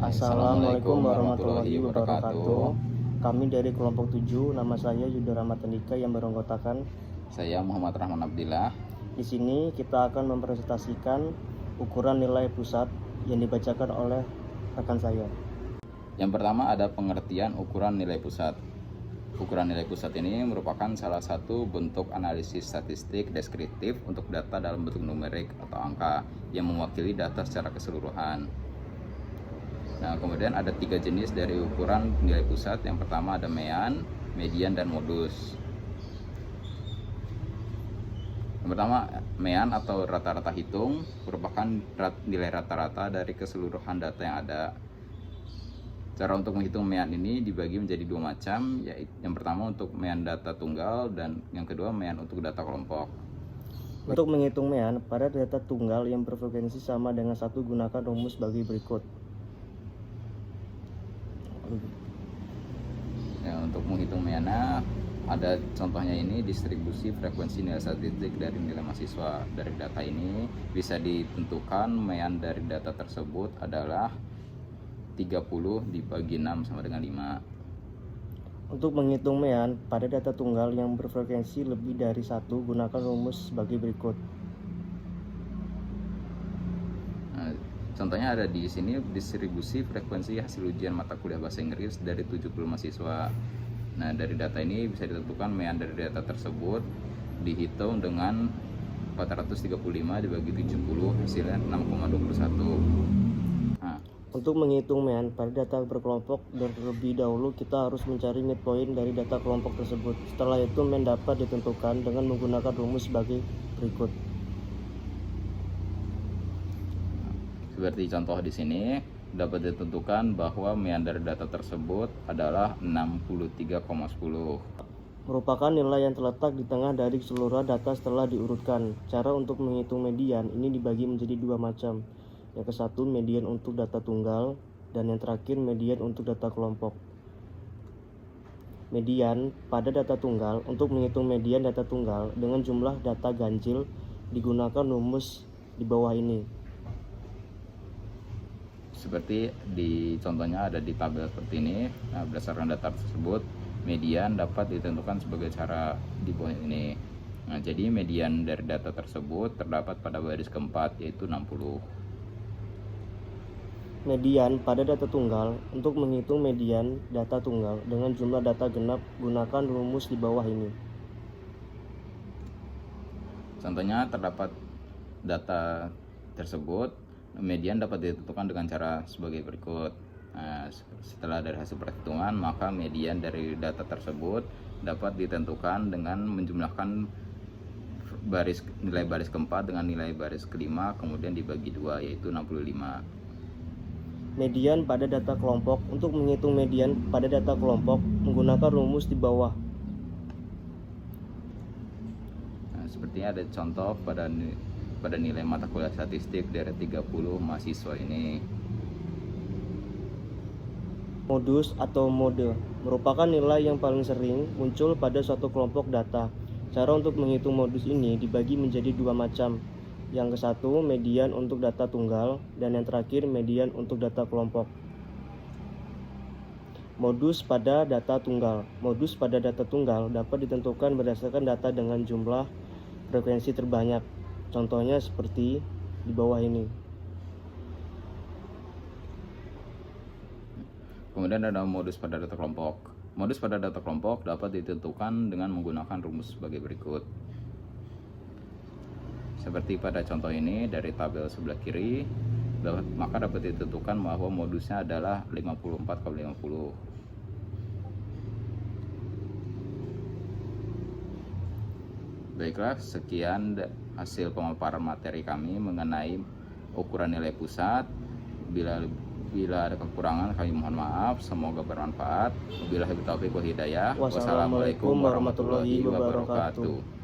Assalamualaikum warahmatullahi wabarakatuh. Kami dari kelompok 7, nama saya Yuda Rahmat Andika yang beranggotakan. Saya Muhammad Rahman Abdillah. Di sini kita akan mempresentasikan ukuran nilai pusat yang dibacakan oleh rekan saya. Yang pertama ada pengertian ukuran nilai pusat. Ukuran nilai pusat ini merupakan salah satu bentuk analisis statistik deskriptif untuk data dalam bentuk numerik atau angka yang mewakili data secara keseluruhan. Nah, kemudian ada 3 jenis dari ukuran nilai pusat. Yang pertama ada mean, median, dan modus. Yang pertama, mean atau rata-rata hitung merupakan nilai rata-rata dari keseluruhan data yang ada. Cara untuk menghitung mean ini dibagi menjadi 2 macam, yaitu yang pertama untuk mean data tunggal dan yang kedua mean untuk data kelompok. Untuk menghitung mean pada data tunggal yang berfrekuensi sama dengan 1, gunakan rumus bagi berikut. Ya, untuk menghitung meannya ada contohnya ini distribusi frekuensi nilai statistik dari nilai mahasiswa. Dari data ini bisa ditentukan mean dari data tersebut adalah 30 dibagi 6 sama dengan 5. Untuk menghitung mean pada data tunggal yang berfrekuensi lebih dari 1, gunakan rumus bagi berikut. Nah, contohnya ada di sini distribusi frekuensi hasil ujian mata kuliah bahasa Inggris dari 70 mahasiswa. Nah, dari data ini bisa ditentukan mean dari data tersebut dihitung dengan 435 dibagi 70 hasilnya 6,21. Nah, untuk menghitung mean pada data berkelompok, terlebih dahulu kita harus mencari midpoint dari data kelompok tersebut. Setelah itu mean dapat ditentukan dengan menggunakan rumus sebagai berikut. Seperti contoh di sini dapat ditentukan bahwa mean dari data tersebut adalah 63,10. Merupakan nilai yang terletak di tengah dari keseluruhan data setelah diurutkan. Cara untuk menghitung median ini dibagi menjadi 2 macam. Yang ke satu median untuk data tunggal dan yang terakhir median untuk data kelompok. Median pada data tunggal, untuk menghitung median data tunggal dengan jumlah data ganjil digunakan rumus di bawah ini. Seperti di contohnya ada di tabel seperti ini. Nah, berdasarkan data tersebut median dapat ditentukan sebagai cara di bawah ini. Nah, jadi median dari data tersebut terdapat pada baris keempat yaitu 60. Median pada data tunggal, untuk menghitung median data tunggal dengan jumlah data genap gunakan rumus di bawah ini. Contohnya terdapat data tersebut, median dapat ditentukan dengan cara sebagai berikut. Nah, setelah dari hasil perhitungan, maka median dari data tersebut dapat ditentukan dengan menjumlahkan nilai baris keempat dengan nilai baris kelima, kemudian dibagi 2 yaitu 65. Median pada data kelompok, untuk menghitung median pada data kelompok menggunakan rumus di bawah. Nah, sepertinya ada contoh pada nilai mata kuliah statistik dari 30 mahasiswa ini. Modus atau mode merupakan nilai yang paling sering muncul pada suatu kelompok data. Cara untuk menghitung modus ini dibagi menjadi 2 macam. Yang ke satu median untuk data tunggal dan yang terakhir median untuk data kelompok. Modus pada data tunggal. Modus pada data tunggal dapat ditentukan berdasarkan data dengan jumlah frekuensi terbanyak. Contohnya seperti di bawah ini. Kemudian ada modus pada data kelompok. Modus pada data kelompok dapat ditentukan dengan menggunakan rumus sebagai berikut. Seperti pada contoh ini dari tabel sebelah kiri, maka dapat ditentukan bahwa modusnya adalah 54,50. Baiklah, sekian hasil pemaparan materi kami mengenai ukuran nilai pusat. Bila ada kekurangan kami mohon maaf, semoga bermanfaat. Wabillahi taufiq wal hidayah. Wassalamualaikum warahmatullahi wabarakatuh.